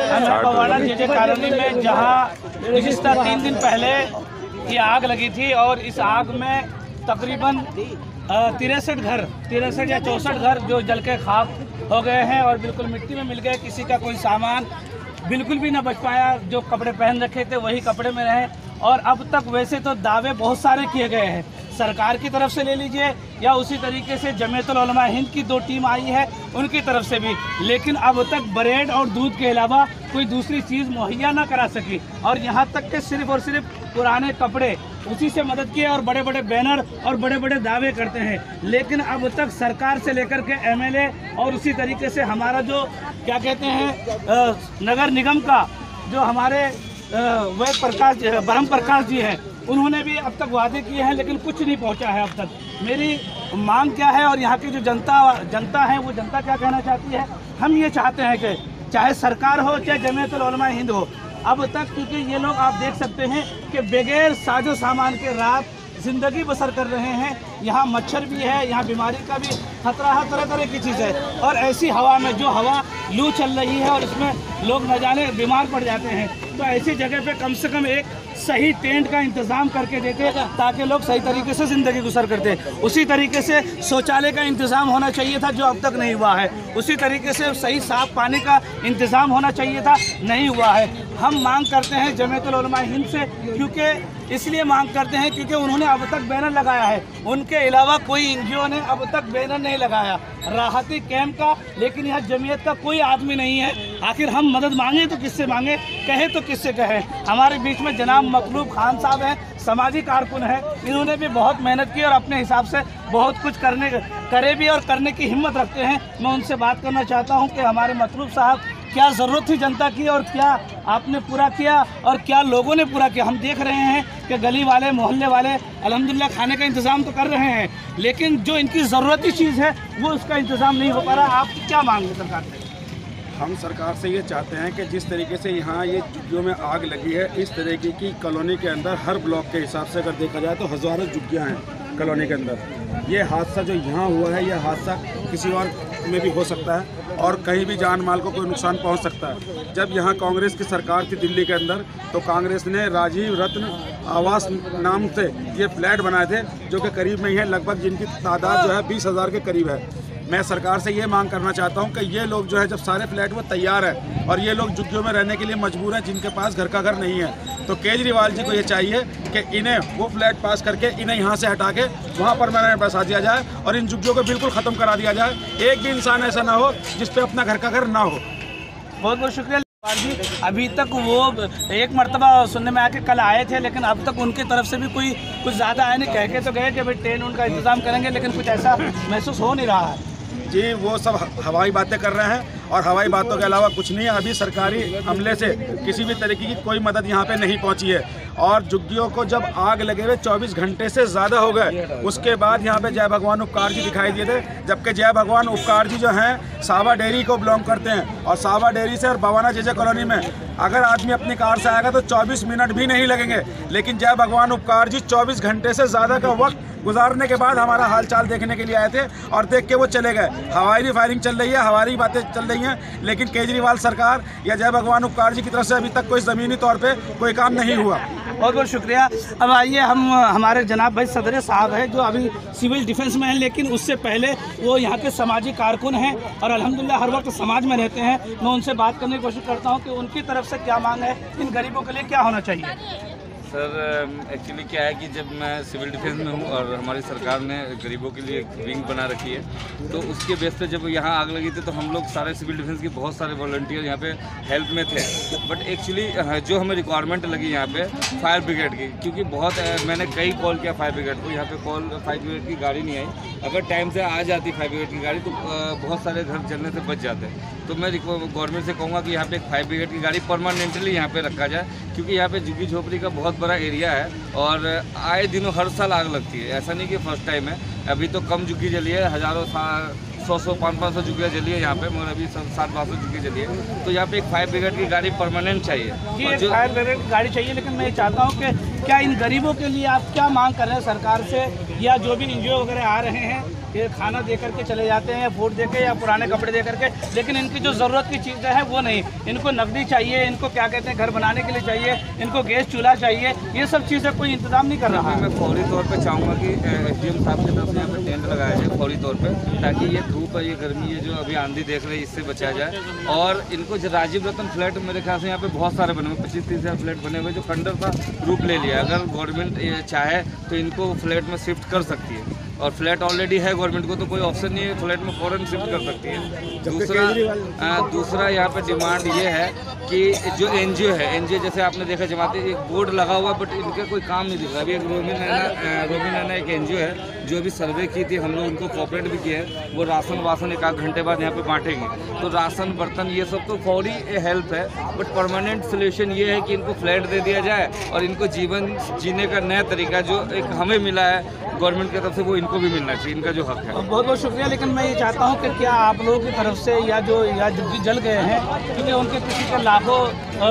मैं Bawana JJ colony में जहां पिछले 3 दिन पहले ये आग लगी थी और इस आग में तकरीबन 63 या 64 घर जो जल के खाक हो गए हैं और बिल्कुल मिट्टी में मिल गए। किसी का कोई सामान बिल्कुल भी ना बच पाया, जो कपड़े पहन रखे थे वही कपड़े में रहे। और अब तक वैसे तो दावे बहुत सारे किए गए हैं, सरकार की तरफ से ले लीजिए या उसी तरीके से जमीयतुल उलमा हिंद की 2 टीम आई है उनकी तरफ से भी, लेकिन अब तक ब्रेड और दूध के अलावा कोई दूसरी चीज़ मुहैया ना करा सकी। और यहाँ तक कि सिर्फ और सिर्फ पुराने कपड़े उसी से मदद किए और बड़े बड़े बैनर और बड़े बड़े दावे करते हैं। लेकिन अब तक सरकार से लेकर के MLA और उसी तरीके से हमारा जो क्या कहते हैं नगर निगम का जो हमारे ब्रह्म प्रकाश जी हैं, उन्होंने भी अब तक वादे किए हैं लेकिन कुछ नहीं पहुंचा है अब तक। मेरी मांग क्या है और यहाँ की जो जनता है वो जनता क्या कहना चाहती है, हम ये चाहते हैं कि चाहे सरकार हो चाहे जमीयतुल उलमा हिंद हो, अब तक क्योंकि ये लोग आप देख सकते हैं कि बगैर साजो सामान के रात ज़िंदगी बसर कर रहे हैं। यहाँ मच्छर भी है, यहाँ बीमारी का भी खतरा है, तरह तरह की चीज़ है। और ऐसी हवा में जो हवा लू चल रही है और इसमें लोग न जाने बीमार पड़ जाते हैं, तो ऐसी जगह पे कम से कम एक सही टेंट का इंतज़ाम करके देते ताकि लोग सही तरीके से ज़िंदगी गुजर करते। उसी तरीके से शौचालय का इंतज़ाम होना चाहिए था जो अब तक नहीं हुआ है। उसी तरीके से सही साफ़ पानी का इंतज़ाम होना चाहिए था, नहीं हुआ है। हम मांग करते हैं जमीयतुल उलमा हिंद से, क्योंकि इसलिए मांग करते हैं क्योंकि उन्होंने अब तक बैनर लगाया है, उनके अलावा कोई NGO ने अब तक बैनर नहीं लगाया राहती कैंप का, लेकिन यहाँ जमीयत का कोई आदमी नहीं है। आखिर हम मदद मांगे तो किससे मांगे, कहे तो किससे कहें। हमारे बीच में जनाब मकलूब खान साहब हैं, समाजी कारकुन है, इन्होंने भी बहुत मेहनत की और अपने हिसाब से बहुत कुछ करे भी और करने की हिम्मत रखते हैं। मैं उनसे बात करना चाहता हूं कि हमारे मकलूब साहब क्या ज़रूरत थी जनता की और क्या आपने पूरा किया और क्या लोगों ने पूरा किया। हम देख रहे हैं कि गली वाले मोहल्ले वाले अल्हम्दुलिल्लाह खाने का इंतज़ाम तो कर रहे हैं, लेकिन जो इनकी ज़रूरती चीज़ है वो उसका इंतज़ाम नहीं हो पा रहा। आप क्या मांगे सरकार से? हम सरकार से ये चाहते हैं कि जिस तरीके से यहाँ ये झुग्गियों में आग लगी है, इस तरीके की कॉलोनी के अंदर हर ब्लॉक के हिसाब से अगर देखा जाए तो हज़ारों झुग्गियाँ हैं कॉलोनी के अंदर। ये हादसा जो यहाँ हुआ है, यह हादसा किसी और में भी हो सकता है और कहीं भी जान माल को कोई नुकसान पहुँच सकता है। जब यहाँ कांग्रेस की सरकार थी दिल्ली के अंदर, तो कांग्रेस ने राजीव रत्न आवास नाम से ये फ्लैट बनाए थे जो कि करीब में ही है, लगभग जिनकी तादाद जो है 20,000 के करीब है। मैं सरकार से ये मांग करना चाहता हूँ कि ये लोग जो है जब सारे फ्लैट वो तैयार है और ये लोग झुग्गियों में रहने के लिए मजबूर हैं जिनके पास घर का घर नहीं है, तो केजरीवाल जी को ये चाहिए कि इन्हें वो फ्लैट पास करके इन्हें यहाँ से हटा के वहाँ परमानेंट बसा दिया जाए और इन झुग्गियों को बिल्कुल ख़त्म करा दिया जाए। एक भी इंसान ऐसा ना हो जिस पे अपना घर का घर ना हो। बहुत बहुत शुक्रिया जी। अभी तक वो एक मरतबा सुनने में आया कि कल आए थे, लेकिन अब तक उनकी तरफ से भी कोई कुछ ज़्यादा आया नहीं। कह के तो गए कि भाई ट्रेन उनका इंतज़ाम करेंगे, लेकिन कुछ ऐसा महसूस हो नहीं रहा है। जी, वो सब हवाई बातें कर रहे हैं और हवाई बातों के अलावा कुछ नहीं है। अभी सरकारी अमले से किसी भी तरीके की कोई मदद यहाँ पे नहीं पहुँची है और झुग्गियों को जब आग लगे हुए 24 घंटे से ज़्यादा हो गए, उसके बाद यहाँ पे जय भगवान उपकार जी दिखाई दिए थे, जबकि जय भगवान उपकार जी जो हैं सावा डेयरी को बिलोंग करते हैं और सावा डेयरी से और बवाना जेजे कॉलोनी में अगर आदमी अपनी कार से आएगा तो 24 मिनट भी नहीं लगेंगे, लेकिन जय भगवान उपकार जी 24 घंटे से ज़्यादा का वक्त गुजारने के बाद हमारा हालचाल देखने के लिए आए थे और देख के वो चले गए। हवाई फायरिंग चल रही है, हवाई बातें चल रही हैं, लेकिन केजरीवाल सरकार या जय भगवान उपकार जी की तरफ से अभी तक कोई ज़मीनी तौर पे कोई काम नहीं हुआ। बहुत बहुत शुक्रिया। अब आइए हम हमारे जनाब भाई सदर साहब हैं जो अभी सिविल डिफेंस में हैं, लेकिन उससे पहले वो यहाँ के समाजी कारकुन हैं और अल्हम्दुलिल्लाह हर वक्त समाज में रहते हैं। मैं उनसे बात करने की कोशिश करता हूँ कि उनकी तरफ से क्या मांग है, इन गरीबों के लिए क्या होना चाहिए। सर एक्चुअली क्या है कि जब मैं सिविल डिफेंस में हूँ और हमारी सरकार ने गरीबों के लिए एक विंग बना रखी है, तो उसके बेस पे जब यहाँ आग लगी थी तो हम लोग सारे सिविल डिफेंस के बहुत सारे वॉलंटियर यहाँ पे हेल्प में थे। बट एक्चुअली जो हमें रिक्वायरमेंट लगी यहाँ पे फायर ब्रिगेड की, क्योंकि बहुत मैंने कई कॉल किया फायर ब्रिगेड को, यहाँ पे फायर ब्रिगेड की गाड़ी नहीं आई। अगर टाइम से आ जाती फायर ब्रिगेड की गाड़ी तो बहुत सारे घर जलने से बच जाते। तो मैं गवर्नमेंट से कहूँगा कि यहाँ पे एक फायर ब्रिगेड की गाड़ी परमानेंटली यहाँ पे रखा जाए, क्योंकि यहाँ पे झुग्गी झोपड़ी का बहुत बड़ा एरिया है और आए दिनों हर साल आग लगती है। ऐसा नहीं कि फर्स्ट टाइम है, अभी तो कम झुग्गी जली है, हज़ारों 100 500 झुग्गियाँ जली है यहाँ पे, मगर अभी 700 झुग्गी जली है। तो यहाँ पे एक फायर ब्रिगेड की गाड़ी परमानेंट चाहिए जी, एक फायर ब्रिगेड की गाड़ी चाहिए। लेकिन मैं ये चाहता हूँ कि क्या इन गरीबों के लिए आप क्या मांग कर रहे हैं सरकार से, या जो भी NGO वगैरह आ रहे हैं ये खाना दे करके चले जाते हैं, फूड दे के या पुराने कपड़े दे करके, लेकिन इनकी जो ज़रूरत की चीज़ें हैं वो नहीं। इनको नकदी चाहिए, इनको क्या कहते हैं घर बनाने के लिए चाहिए, इनको गैस चूल्हा चाहिए, ये सब चीज़ें कोई इंतजाम नहीं कर रहा है। मैं फौरी तौर पे चाहूँगा कि SDM साहब की तरफ से यहाँ पे टेंट लगाया जाए फौरी तौर पे, ताकि ये धूप है, ये गर्मी है जो अभी आंधी देख रहे हैं, इससे बचा जाए। और इनको जो राजीव रतन फ्लैट मेरे ख्याल से यहाँ पे बहुत सारे बने हुए, 25-30 फ्लैट बने हुए जो खंडर का रूप ले लिया। अगर गवर्नमेंट चाहे तो इनको फ्लैट में शिफ्ट कर सकती है, और फ्लैट ऑलरेडी है गवर्नमेंट को, तो कोई ऑप्शन नहीं है, फ्लैट में फ़ौरन शिफ्ट कर सकती है। दूसरा यहाँ पे डिमांड ये है कि जो NGO है, NGO जैसे आपने देखा जमाते एक बोर्ड लगा हुआ, बट इनका कोई काम नहीं दिख रहा। अभी एक रोमी नैना एक NGO है जो अभी सर्वे की थी, हम लोग उनको कोऑपरेट भी किए हैं, वो राशन वासन 1 घंटे बाद यहाँ पे बांटेंगे। तो राशन बर्तन ये सब तो फौरी हेल्प है, बट परमानेंट सोल्यूशन ये है कि इनको फ्लैट दे दिया जाए और इनको जीवन जीने का नया तरीका जो एक हमें मिला है गवर्नमेंट की तरफ से, वो इनको भी मिलना चाहिए, इनका जो हक है। बहुत बहुत शुक्रिया। लेकिन मैं ये चाहता हूँ कि क्या आप लोगों की तरफ से या जो जल गए हैं, क्योंकि उनके किसी के लाखों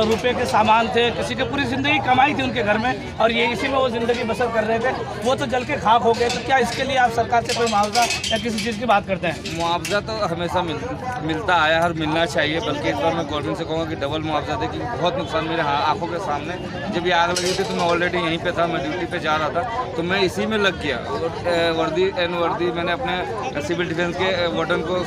रुपए के सामान थे, किसी के पूरी ज़िंदगी कमाई थी उनके घर में, और ये इसी में वो ज़िंदगी बसर कर रहे थे, वो तो जल के खाक हो गए। तो क्या इसके लिए आप सरकार से कोई मुआवजा या किसी चीज़ की बात करते हैं? मुआवजा तो हमेशा मिलता आया और मिलना चाहिए, बल्कि इस बार मैं गवर्नमेंट से कहूँगा कि डबल मुआवजा दे, क्योंकि बहुत नुकसान मेरे आंखों के सामने जब ये आग लगी थी तो मैं ऑलरेडी यहीं पे था, मैं ड्यूटी पे जा रहा था, तो मैं इसी में लग गया। वर्दी मैंने अपने सिविल डिफेंस के वार्डन को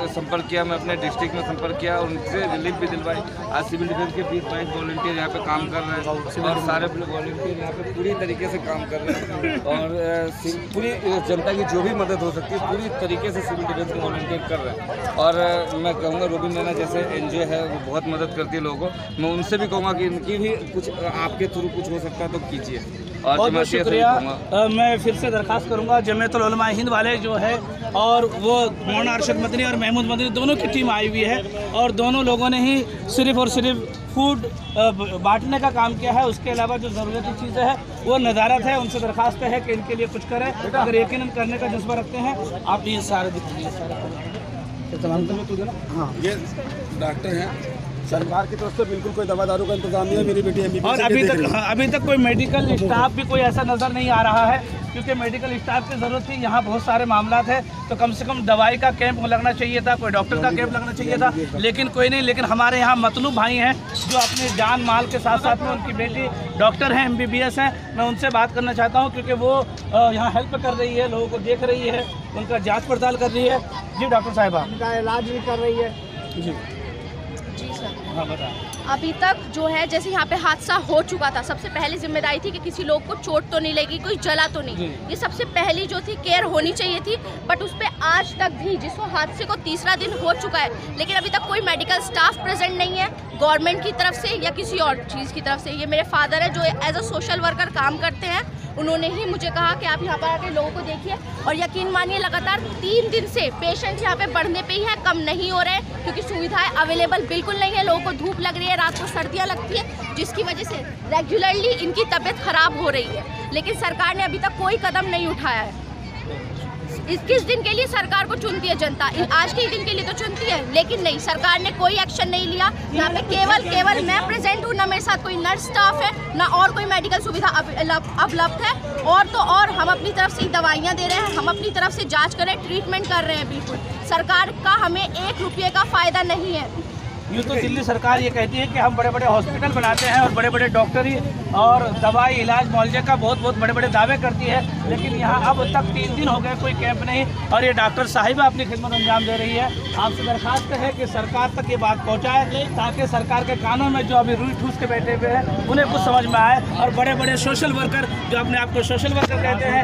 संपर्क किया, मैं अपने डिस्ट्रिक्ट में संपर्क किया और उनसे रिलीफ भी दिलवाई। आज सिविल डिफेंस के 20-22 वॉलंटियर यहाँ पे काम कर रहे हैं, और सारे वॉलंटियर यहाँ पे पूरी तरीके से काम कर रहे हैं, और पूरी जनता की जो भी मदद हो सकती है पूरी तरीके से सिविल डिफेंस के वॉलंटियर कर रहे हैं। और मैं कहूँगा रोबिन नैना जैसे NGO है वो बहुत मदद करती है लोगों को, मैं उनसे भी कहूँगा कि इनकी भी कुछ आपके थ्रू कुछ हो सकता है तो कीजिए। और बहुत बहुत शुक्रिया। मैं फिर से दरख्वास्त करूंगा जमीयतुल उलमा हिंद वाले जो है, और वो मौलाना अरशद मदनी और महमूद मदनी दोनों की टीम आई हुई है, और दोनों लोगों ने ही सिर्फ और सिर्फ फूड बांटने का काम किया है। उसके अलावा जो ज़रूरत की चीज़ें हैं वो नज़ारत है। उनसे दरख्वास्त है कि इनके लिए कुछ करें, अगर यकीनन करने का जज्बा रखते हैं। आप ये सारे दिखाइए, हाँ, ये डॉक्टर हैं, सरकार की तरफ से बिल्कुल कोई दवा दारू का इंतजाम नहीं है। मेरी बेटी MBBS और अभी तक कोई मेडिकल स्टाफ भी कोई ऐसा नज़र नहीं आ रहा है, क्योंकि मेडिकल स्टाफ की ज़रूरत थी। यहाँ बहुत सारे मामला है, तो कम से कम दवाई का कैंप लगना चाहिए था, कोई डॉक्टर का कैंप लगना चाहिए था, लेकिन कोई नहीं। लेकिन हमारे यहाँ मतलूब भाई हैं जो अपने जान माल के साथ साथ में, उनकी बेटी डॉक्टर हैं, MBBS हैं, मैं उनसे बात करना चाहता हूँ, क्योंकि वो यहाँ हेल्प कर रही है, लोगों को देख रही है, उनका जाँच पड़ताल कर रही है। जी डॉक्टर साहिबा, उनका इलाज भी कर रही है। जी सर, हाँ बता। अभी तक जो है जैसे यहाँ पे हादसा हो चुका था, सबसे पहले जिम्मेदारी थी कि किसी लोग को चोट तो नहीं लगी, कोई जला तो नहीं, ये सबसे पहली जो थी केयर होनी चाहिए थी। बट उस पर आज तक भी, जिसको हादसे को 3रा दिन हो चुका है, लेकिन अभी तक कोई मेडिकल स्टाफ प्रेजेंट नहीं है गवर्नमेंट की तरफ से या किसी और चीज़ की तरफ से। ये मेरे फादर है जो एज अ सोशल वर्कर काम करते हैं, उन्होंने ही मुझे कहा कि आप यहाँ पर आके लोगों को देखिए, और यकीन मानिए लगातार 3 दिन से पेशेंट यहाँ पे बढ़ने पे ही है, कम नहीं हो रहे, क्योंकि सुविधाएं अवेलेबल बिल्कुल नहीं है। लोगों को धूप लग रही है, रात को सर्दियाँ लगती है, जिसकी वजह से रेगुलरली इनकी तबीयत खराब हो रही है, लेकिन सरकार ने अभी तक कोई कदम नहीं उठाया है। किस दिन के लिए सरकार को चुनती है जनता, आज के दिन के लिए तो चुनती है, लेकिन नहीं, सरकार ने कोई एक्शन नहीं लिया। यहाँ पे केवल मैं प्रेजेंट हूँ, ना मेरे साथ कोई नर्स स्टाफ है, ना और कोई मेडिकल सुविधा उपलब्ध है, और तो और हम अपनी तरफ से दवाइयाँ दे रहे हैं, हम अपनी तरफ से जांच कर रहे हैं, ट्रीटमेंट कर रहे हैं। बिल्कुल सरकार का हमें 1 रुपये का फ़ायदा नहीं है। यूँ तो दिल्ली सरकार ये कहती है कि हम बड़े बड़े हॉस्पिटल बनाते हैं और बड़े बड़े डॉक्टरी और दवाई इलाज मुआवजे का बहुत बड़े बड़े दावे करती है, लेकिन यहाँ अब तक 3 दिन हो गए कोई कैंप नहीं, और ये डॉक्टर साहिबा अपनी खिदमत अंजाम दे रही है। आपसे दरखास्त है कि सरकार तक ये बात पहुँचाए, ताकि सरकार के कानों में जो अभी रूई ठूस के बैठे हुए हैं उन्हें कुछ समझ में आए, और बड़े बड़े सोशल वर्कर जो अपने आप को सोशल वर्कर कहते हैं,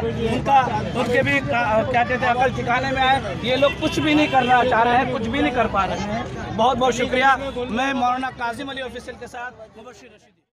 उनके भी क्या कहते हैं अकल ठिकाने में आए। ये लोग कुछ भी नहीं करना चाह रहे हैं, कुछ भी नहीं कर पा रहे हैं। बहुत बहुत शुक्रिया। मैं मौलाना काजिम अली ऑफिसर के साथ मुबश्शिर रशीद।